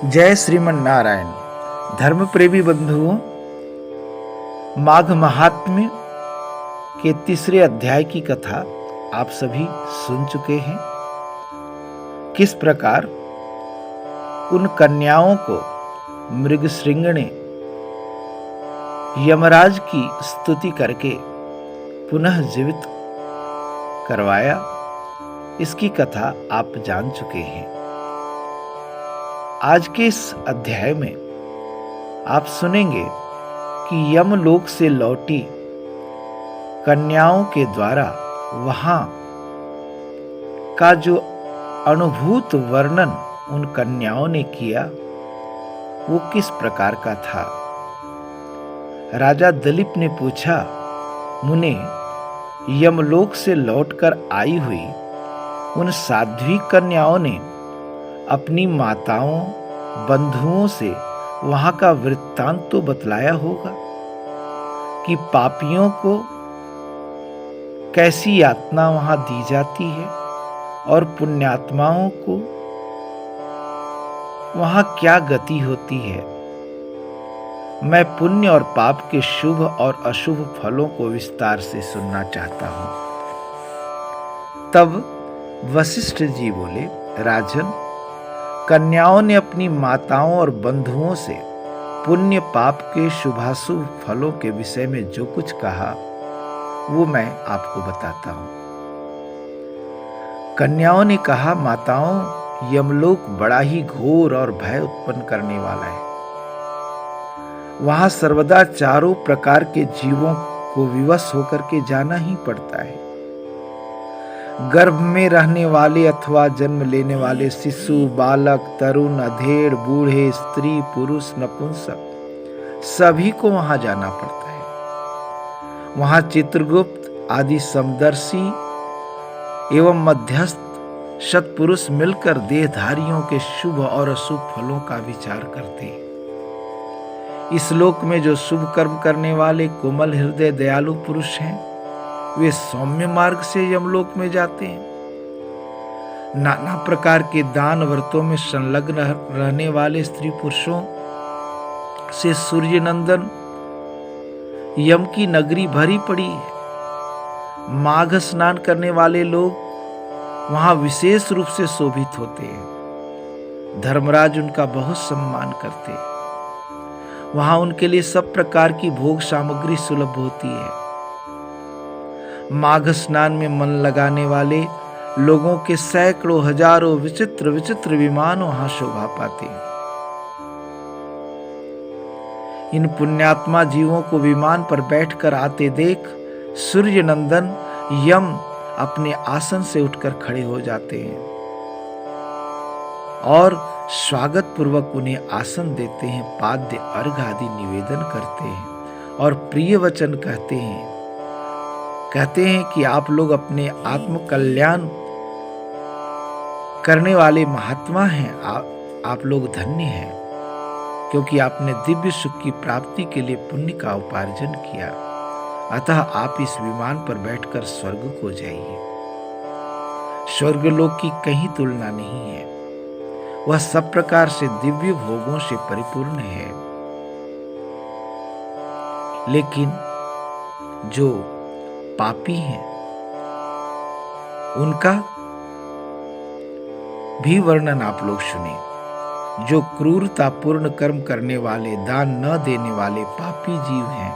जय श्रीमन नारायण। धर्म प्रेमी बंधुओं, माघ महात्म्य के तीसरे अध्याय की कथा आप सभी सुन चुके हैं। किस प्रकार उन कन्याओं को मृगशृंग ने यमराज की स्तुति करके पुनः जीवित करवाया, इसकी कथा आप जान चुके हैं। आज के इस अध्याय में आप सुनेंगे कि यमलोक से लौटी कन्याओं के द्वारा वहां का जो अनुभूत वर्णन उन कन्याओं ने किया वो किस प्रकार का था। राजा दिलीप ने पूछा, मुने, यमलोक से लौटकर आई हुई उन साध्वी कन्याओं ने अपनी माताओं बंधुओं से वहां का वृत्तांत तो बतलाया होगा कि पापियों को कैसी यातना वहां दी जाती है और पुण्यात्माओं को वहां क्या गति होती है। मैं पुण्य और पाप के शुभ और अशुभ फलों को विस्तार से सुनना चाहता हूं। तब वशिष्ठ जी बोले, राजन, कन्याओं ने अपनी माताओं और बंधुओं से पुण्य पाप के शुभाशुभ फलों के विषय में जो कुछ कहा वो मैं आपको बताता हूं। कन्याओं ने कहा, माताओं, यमलोक बड़ा ही घोर और भय उत्पन्न करने वाला है। वहां सर्वदा चारों प्रकार के जीवों को विवश होकर के जाना ही पड़ता है। गर्भ में रहने वाले अथवा जन्म लेने वाले शिशु, बालक, तरुण, अधेड़, बूढ़े, स्त्री, पुरुष, नपुंसक सभी को वहां जाना पड़ता है। वहां चित्रगुप्त आदि समदर्शी एवं मध्यस्थ सत्पुरुष मिलकर देहधारियों के शुभ और अशुभ फलों का विचार करते हैं। इस लोक में जो शुभ कर्म करने वाले कोमल हृदय दयालु पुरुष हैं, वे सौम्य मार्ग से यमलोक में जाते हैं। नाना प्रकार के दान व्रतों में संलग्न रहने वाले स्त्री पुरुषों से सूर्य नंदन यम की नगरी भरी पड़ी है। माघ स्नान करने वाले लोग वहां विशेष रूप से शोभित होते हैं। धर्मराज उनका बहुत सम्मान करते हैं। वहां उनके लिए सब प्रकार की भोग सामग्री सुलभ होती है। माघ स्नान में मन लगाने वाले लोगों के सैकड़ों हजारों विचित्र विचित्र विमान वहां शोभा पाते हैं। इन पुण्यात्मा जीवों को विमान पर बैठकर आते देख सूर्य नंदन यम अपने आसन से उठकर खड़े हो जाते हैं और स्वागत पूर्वक उन्हें आसन देते हैं, पाद्य अर्घ आदि निवेदन करते हैं और प्रिय वचन कहते हैं कि आप लोग अपने आत्म कल्याण करने वाले महात्मा हैं। आप लोग धन्य हैं, क्योंकि आपने दिव्य सुख की प्राप्ति के लिए पुण्य का उपार्जन किया। अतः आप इस विमान पर बैठकर स्वर्ग को जाइए। स्वर्गलोक की कहीं तुलना नहीं है। वह सब प्रकार से दिव्य भोगों से परिपूर्ण है। लेकिन जो पापी हैं उनका भी वर्णन आप लोग सुने। जो क्रूरतापूर्ण कर्म करने वाले, दान न देने वाले पापी जीव हैं,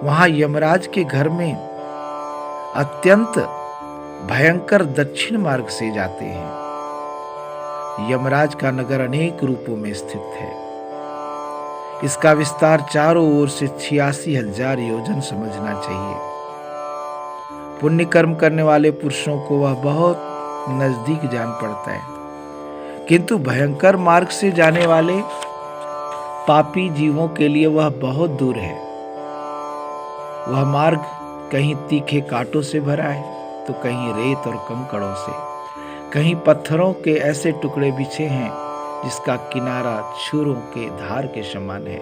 वहां यमराज के घर में अत्यंत भयंकर दक्षिण मार्ग से जाते हैं। यमराज का नगर अनेक रूपों में स्थित है। इसका विस्तार चारों ओर से 86,000 योजन समझना चाहिए। पुण्य कर्म करने वाले पुरुषों को वह बहुत नजदीक जान पड़ता है, किंतु भयंकर मार्ग से जाने वाले पापी जीवों के लिए वह बहुत दूर है। वह मार्ग कहीं तीखे कांटों से भरा है तो कहीं रेत और कंकड़ों से, कहीं पत्थरों के ऐसे टुकड़े बिछे हैं जिसका किनारा छुरों के धार के समान है।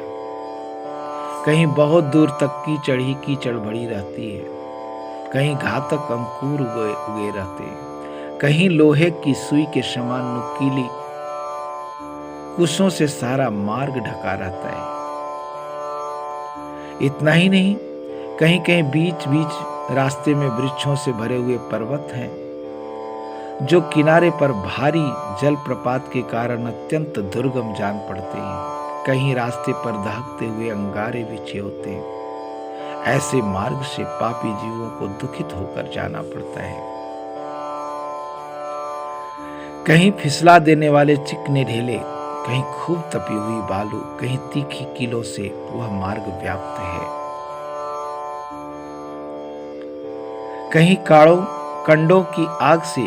कहीं बहुत दूर तक कीचड़ ही कीचड़ भरी रहती है, कहीं घातक अंकुर उगे रहते हैं, कहीं लोहे की सुई के समान नुकीली कुशों से सारा मार्ग ढका रहता है। इतना ही नहीं, कहीं कहीं बीच बीच रास्ते में वृक्षों से भरे हुए पर्वत हैं, जो किनारे पर भारी जलप्रपात के कारण अत्यंत दुर्गम जान पड़ते हैं। कहीं रास्ते पर दहकते हुए अंगारे बिछे होते हैं। ऐसे मार्ग से पापी जीवों को दुखित होकर जाना पड़ता है। कहीं फिसला देने वाले चिकने ढेले, कहीं खूब तपी हुई बालू, कहीं तीखी कीलों से वह मार्ग व्याप्त है। कहीं कंडों की आग से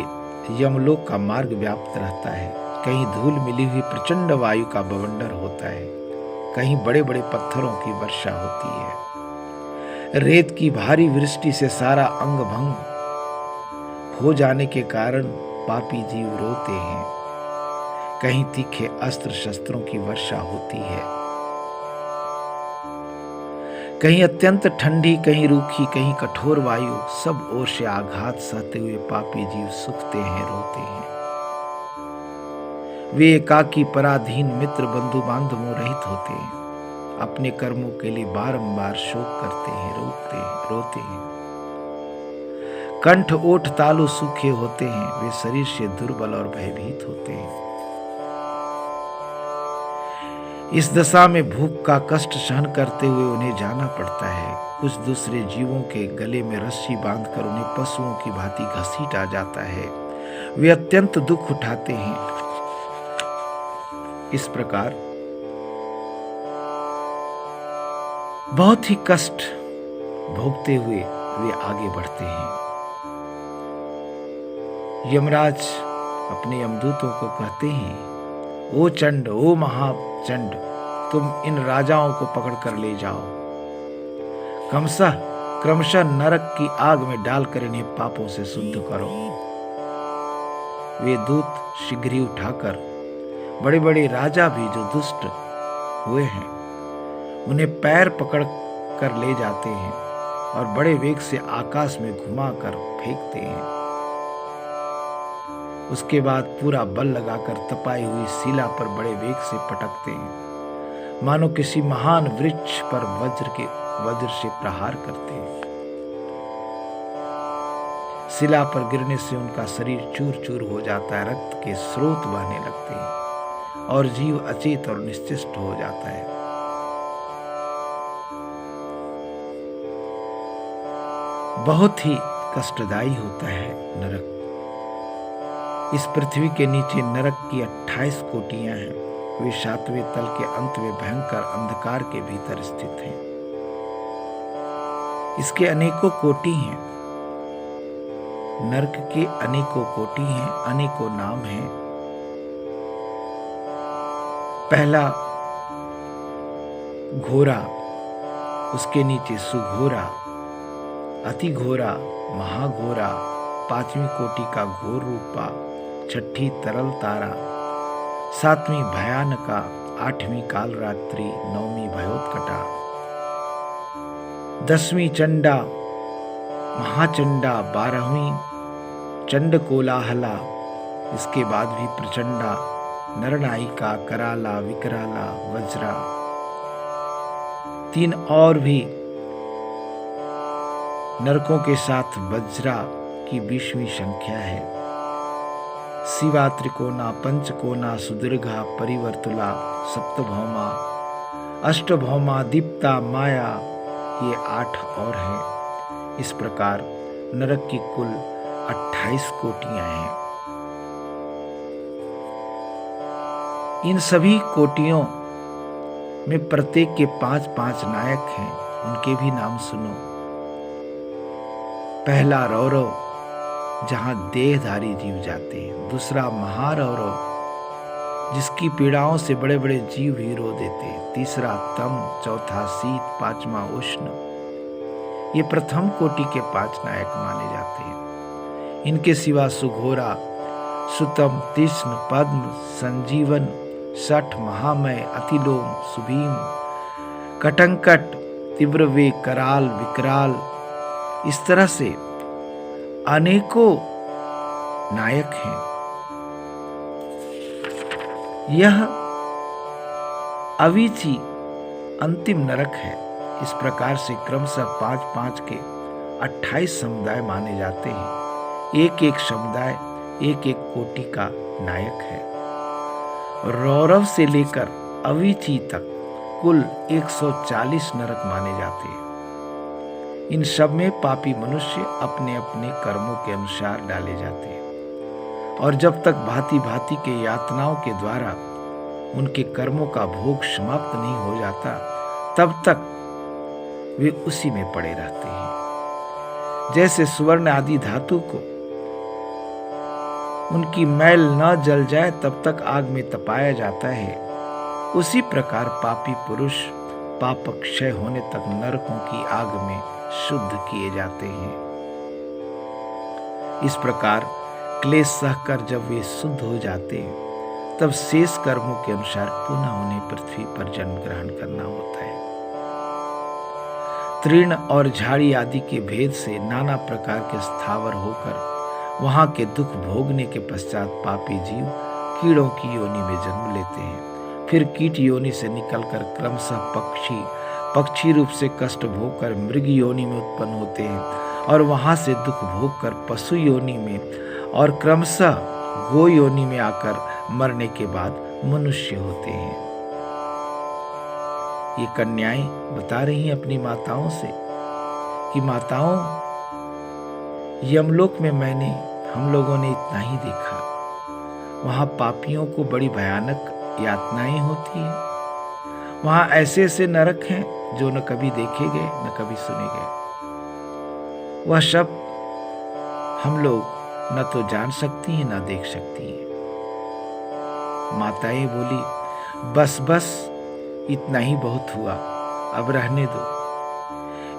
यमलोक का मार्ग व्याप्त रहता है। कहीं धूल मिली हुई प्रचंड वायु का बवंडर होता है। कहीं बड़े बड़े पत्थरों की वर्षा होती है। रेत की भारी वृष्टि से सारा अंग भंग हो जाने के कारण पापी जीव रोते हैं। कहीं तीखे अस्त्र शस्त्रों की वर्षा होती है। कहीं अत्यंत ठंडी, कहीं रूखी, कहीं कठोर वायु, सब ओर से आघात सहते हुए पापी जीव सुखते हैं, रोते हैं। वे एकाकी, पराधीन, मित्र बंधु बांधवों रहित होते हैं। अपने कर्मों के लिए बारंबार शोक करते हैं, रोते हैं। कंठ, ओठ, तालु सूखे होते हैं। वे शरीर से दुर्बल और भयभीत होते हैं। इस दशा में भूख का कष्ट सहन करते हुए उन्हें जाना पड़ता है। कुछ दूसरे जीवों के गले में रस्सी बांधकर उन्हें पशुओं की भांति घसीटा जाता है। वे अत्यंत दुख उठाते हैं। इस प्रकार बहुत ही कष्ट भोगते हुए वे आगे बढ़ते हैं। यमराज अपने यमदूतों को कहते हैं, ओ चंड, ओ महाचंड, तुम इन राजाओं को पकड़कर ले जाओ। क्रमशः नरक की आग में डालकर इन्हें पापों से शुद्ध करो। वे दूत शीघ्र ही उठाकर बड़े बड़े राजा भी जो दुष्ट हुए हैं, उन्हें पैर पकड़ कर ले जाते हैं और बड़े वेग से आकाश में घुमाकर फेंकते हैं। उसके बाद पूरा बल लगाकर तपाई हुई शिला पर बड़े वेग से पटकते हैं, मानो किसी महान वृक्ष पर वज्र से प्रहार करते हैं। शिला पर गिरने से उनका शरीर चूर चूर हो जाता है, रक्त के स्रोत बहने लगते हैं और जीव अचेत और निश्चेष्ट हो जाता है। बहुत ही कष्टदायी होता है नरक। इस पृथ्वी के नीचे नरक की 28 कोटियां हैं। वे 7वें तल के अंत में भयंकर अंधकार के भीतर स्थित हैं। इसके अनेकों कोटि हैं। नरक के अनेकों कोटि हैं, अनेकों नाम हैं। पहला घोरा, उसके नीचे सुघोरा, अति घोरा, महाघोरा, 5वीं कोटि का घोर रूपा, 6ठी तरल तारा, 7वीं भयानका, 8वीं कालरात्रि, 9वीं भयोत्कटा, 10वीं चंडा, महाचंडा, 12वीं चंड कोलाहला, इसके बाद भी प्रचंडा, नरनायिका, कराला, विकराला, वज्रा, 3 और भी नरकों के साथ वज्रा की 20वीं संख्या है। शिवा, त्रिकोणा, पंचकोना, सुदीर्घा, परिवर्तुला, सप्तभौमा, अष्टभौमा, दीप्ता, माया, ये 8 और हैं। इस प्रकार नरक की कुल 28 कोटियां हैं। इन सभी कोटियों में प्रत्येक के 5-5 नायक हैं। उनके भी नाम सुनो। पहला रौरव, जहां देहधारी जीव जाते हैं। दूसरा महारौरव, जिसकी पीड़ाओं से बड़े बड़े जीव ही रो देते हैं। तीसरा तम, चौथा शीत, 5वां उष्ण। ये प्रथम कोटि के 5 नायक माने जाते हैं। इनके सिवा सुघोरा, सुतम, तीक्ष्ण, पद्म, संजीवन, शठ, महामय, अतिलोम, सुभीम, कटंकट, तीव्रवेग, कराल, विकराल, इस तरह से अनेकों नायक हैं। यह अवीची अंतिम नरक है। इस प्रकार से क्रमशः 5-5 के 28 समुदाय माने जाते हैं। एक एक समुदाय एक एक कोटि का नायक है। रौरव से लेकर अवीची तक कुल 140 नरक माने जाते हैं। इन सब में पापी मनुष्य अपने अपने कर्मों के अनुसार डाले जाते हैं और जब तक भांति भांति के यातनाओं के द्वारा उनके कर्मों का भोग समाप्त नहीं हो जाता, तब तक वे उसी में पड़े रहते हैं। जैसे स्वर्ण आदि धातु को उनकी मैल न जल जाए तब तक आग में तपाया जाता है, उसी प्रकार पापी पुरुष पाप क्षय होने तक नरकों की आग में शुद्ध किए जाते हैं। इस प्रकार क्लेश सहकर जब वे शुद्ध हो जाते हैं, तब शेष कर्मों के अनुसार पुनः उन्हें पृथ्वी पर जन्म ग्रहण करना होता है। तृण और झाड़ी आदि के भेद से नाना प्रकार के स्थावर होकर वहां के दुख भोगने के पश्चात पापी जीव कीड़ों की योनि में जन्म लेते हैं। फिर कीट योनि से निकलकर क्रमशः पक्षी रूप से कष्ट भोगकर मृग योनि में उत्पन्न होते हैं और वहां से दुख भोगकर पशु योनि में और क्रमशः गो योनि में आकर मरने के बाद मनुष्य होते हैं। ये कन्याएं बता रही हैं अपनी माताओं से कि माताओं, यमलोक में हम लोगों ने इतना ही देखा। वहां पापियों को बड़ी भयानक यातनाएं होती हैं। वहां ऐसे ऐसे नरक हैं जो न कभी देखे गए न कभी सुने गए। वह सब हम लोग न तो जान सकती हैं न देख सकती हैं। माताएं बोली, बस इतना ही बहुत हुआ, अब रहने दो।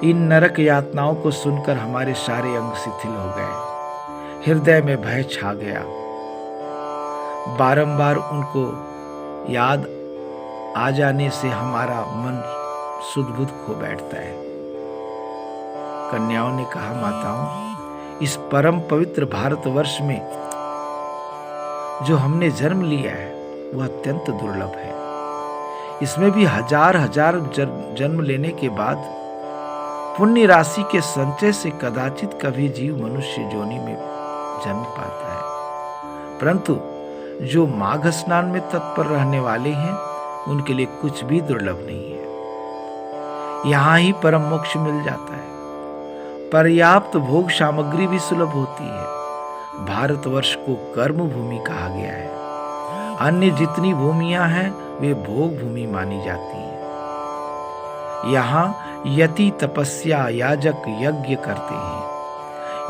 इन नरक यातनाओं को सुनकर हमारे सारे अंग शिथिल हो गए, हृदय में भय छा गया। बारंबार उनको याद आ जाने से हमारा मन सुध-बुध खो बैठता है। कन्याओं ने कहा, माताओं, इस परम पवित्र भारतवर्ष में जो हमने जन्म लिया है वह अत्यंत दुर्लभ है। इसमें भी हजार जन्म लेने के बाद पुण्य राशि के संचय से कदाचित कभी जीव मनुष्य योनि में जन्म पाता है। परंतु जो माघ स्नान में तत्पर रहने वाले हैं उनके लिए कुछ भी दुर्लभ नहीं है। यहां ही परम मोक्ष मिल जाता है। पर्याप्त भोग सामग्री भी सुलभ होती है। भारतवर्ष को कर्म भूमि कहा गया है। अन्य जितनी भूमियां हैं वे भोग भूमि मानी जाती हैं। यहाँ यति तपस्या याजक यज्ञ करते हैं।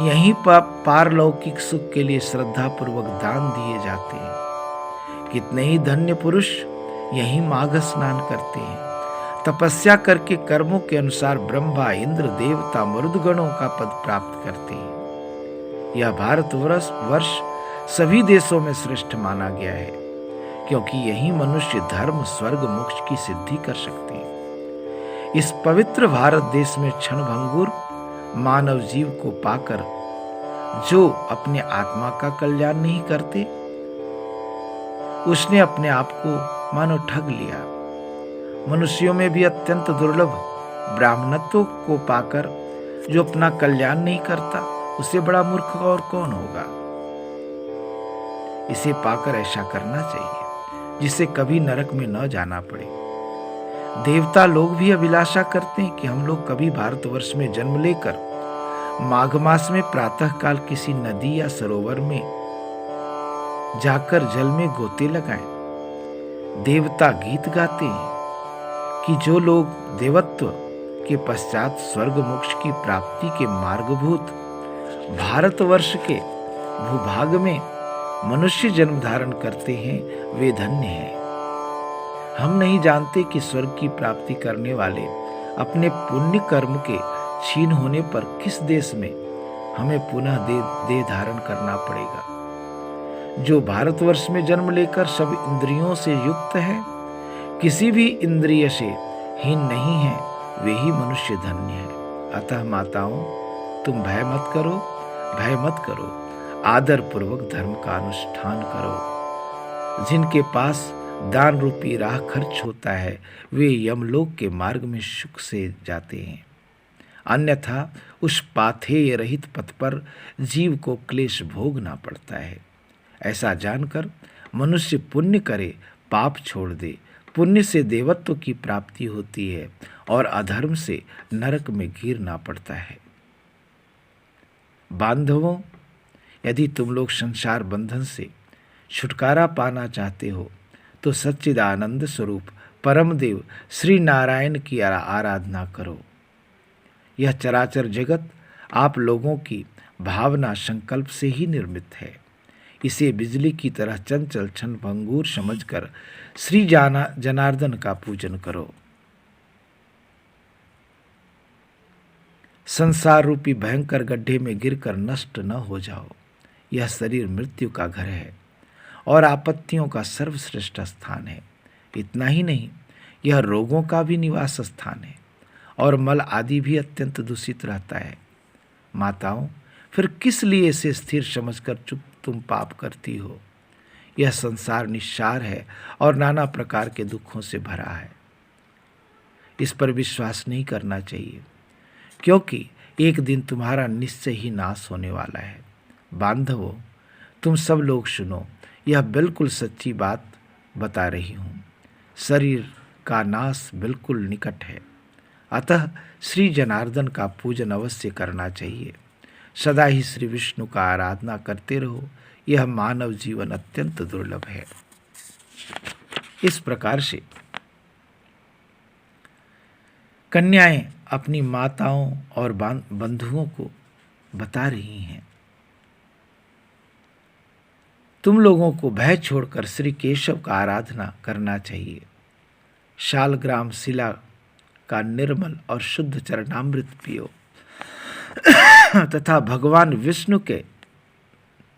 यहीं पर पारलौकिक सुख के लिए श्रद्धा पूर्वक दान दिए जाते हैं। कितने ही धन्य पुरुष यहीं माघ स्नान करते हैं। तपस्या करके कर्मों के अनुसार ब्रह्मा इंद्र देवता मरुदगणों का पद प्राप्त करते हैं। यह भारतवर्ष सभी देशों में श्रेष्ठ माना गया है, क्योंकि यही मनुष्य धर्म स्वर्ग मोक्ष की सिद्धि कर सकते हैं। इस पवित्र भारत देश में क्षणभंगुर मानव जीव को पाकर जो अपने आत्मा का कल्याण नहीं करते, उसने अपने आप को मानो ठग लिया। मनुष्यों में भी अत्यंत दुर्लभ ब्राह्मणत्व को पाकर जो अपना कल्याण नहीं करता, उससे बड़ा मूर्ख और कौन होगा। इसे पाकर ऐसा करना चाहिए जिससे कभी नरक में न जाना पड़े। देवता लोग भी अभिलाषा करते हैं कि हम लोग कभी भारतवर्ष में जन्म लेकर माघ मास में प्रातः काल किसी नदी या सरोवर में जाकर जल में गोते लगाएं। देवता गीत गाते हैं कि जो लोग देवत्व के पश्चात स्वर्ग मोक्ष की प्राप्ति के मार्गभूत भारतवर्ष के भूभाग में मनुष्य जन्म धारण करते हैं, वे धन्य हैं। हम नहीं जानते कि स्वर्ग की प्राप्ति करने वाले अपने पुण्य कर्म के छीन होने पर किस देश में हमें पुनः देह धारण करना पड़ेगा। जो भारतवर्ष में जन्म लेकर सब इंद्रियों से युक्त है, किसी भी इंद्रिय से हीन नहीं है, वे ही मनुष्य धन्य है। अतः माताओं, तुम भय मत करो, आदर पूर्वक धर्म का अनुष्ठान करो। जिनके पास दान रूपी राह खर्च होता है वे यमलोक के मार्ग में सुख से जाते हैं। अन्यथा उस पाथेय रहित पथ पर जीव को क्लेश भोगना पड़ता है। ऐसा जानकर मनुष्य पुण्य करे, पाप छोड़ दे। पुण्य से देवत्व की प्राप्ति होती है और अधर्म से नरक में गिरना पड़ता है। बांधवों, यदि तुम लोग संसार बंधन से छुटकारा पाना चाहते हो तो सच्चिदानंद स्वरूप परमदेव श्री नारायण की आराधना करो। यह चराचर जगत आप लोगों की भावना संकल्प से ही निर्मित है। इसे बिजली की तरह चंचल क्षण भंगुर समझकर श्री जनार्दन का पूजन करो। संसार रूपी भयंकर गड्ढे में गिरकर नष्ट न हो जाओ। यह शरीर मृत्यु का घर है और आपत्तियों का सर्वश्रेष्ठ स्थान है। इतना ही नहीं, यह रोगों का भी निवास स्थान है और मल आदि भी अत्यंत दूषित रहता है। माताओं, फिर किस लिए इसे स्थिर समझकर चुप तुम पाप करती हो? यह संसार निस्सार है और नाना प्रकार के दुखों से भरा है। इस पर विश्वास नहीं करना चाहिए, क्योंकि एक दिन तुम्हारा निश्चय ही नाश होने वाला है। बांधवों, तुम सब लोग सुनो, यह बिल्कुल सच्ची बात बता रही हूँ। शरीर का नाश बिल्कुल निकट है, अतः श्री जनार्दन का पूजन अवश्य करना चाहिए। सदा ही श्री विष्णु का आराधना करते रहो। यह मानव जीवन अत्यंत दुर्लभ है। इस प्रकार से कन्याएं अपनी माताओं और बंधुओं को बता रही हैं, तुम लोगों को भय छोड़कर श्री केशव का आराधना करना चाहिए। शालग्राम शिला का निर्मल और शुद्ध चरणामृत पियो तथा भगवान विष्णु के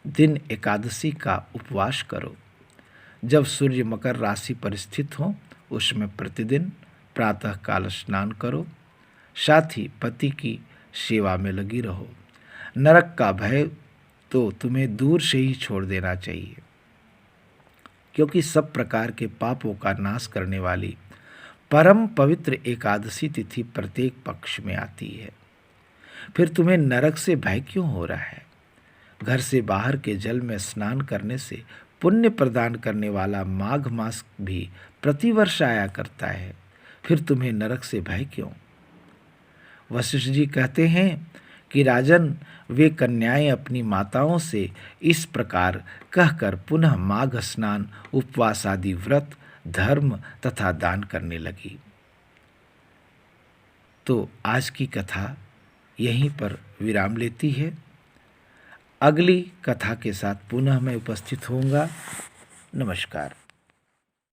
दिन एकादशी का उपवास करो। जब सूर्य मकर राशि पर स्थित हो उसमें प्रतिदिन प्रातः काल स्नान करो। साथ ही पति की सेवा में लगी रहो। नरक का भय तो तुम्हें दूर से ही छोड़ देना चाहिए, क्योंकि सब प्रकार के पापों का नाश करने वाली परम पवित्र एकादशी तिथि प्रत्येक पक्ष में आती है। फिर तुम्हें नरक से भय क्यों हो रहा है? घर से बाहर के जल में स्नान करने से पुण्य प्रदान करने वाला माघ मास भी प्रतिवर्ष आया करता है। फिर तुम्हें नरक से भय क्यों? वशिष्ठ जी कहते हैं कि राजन, वे कन्याएं अपनी माताओं से इस प्रकार कहकर पुनः माघ स्नान, उपवास आदि व्रत, धर्म तथा दान करने लगी। तो आज की कथा यहीं पर विराम लेती है। अगली कथा के साथ पुनः मैं उपस्थित होऊंगा। नमस्कार।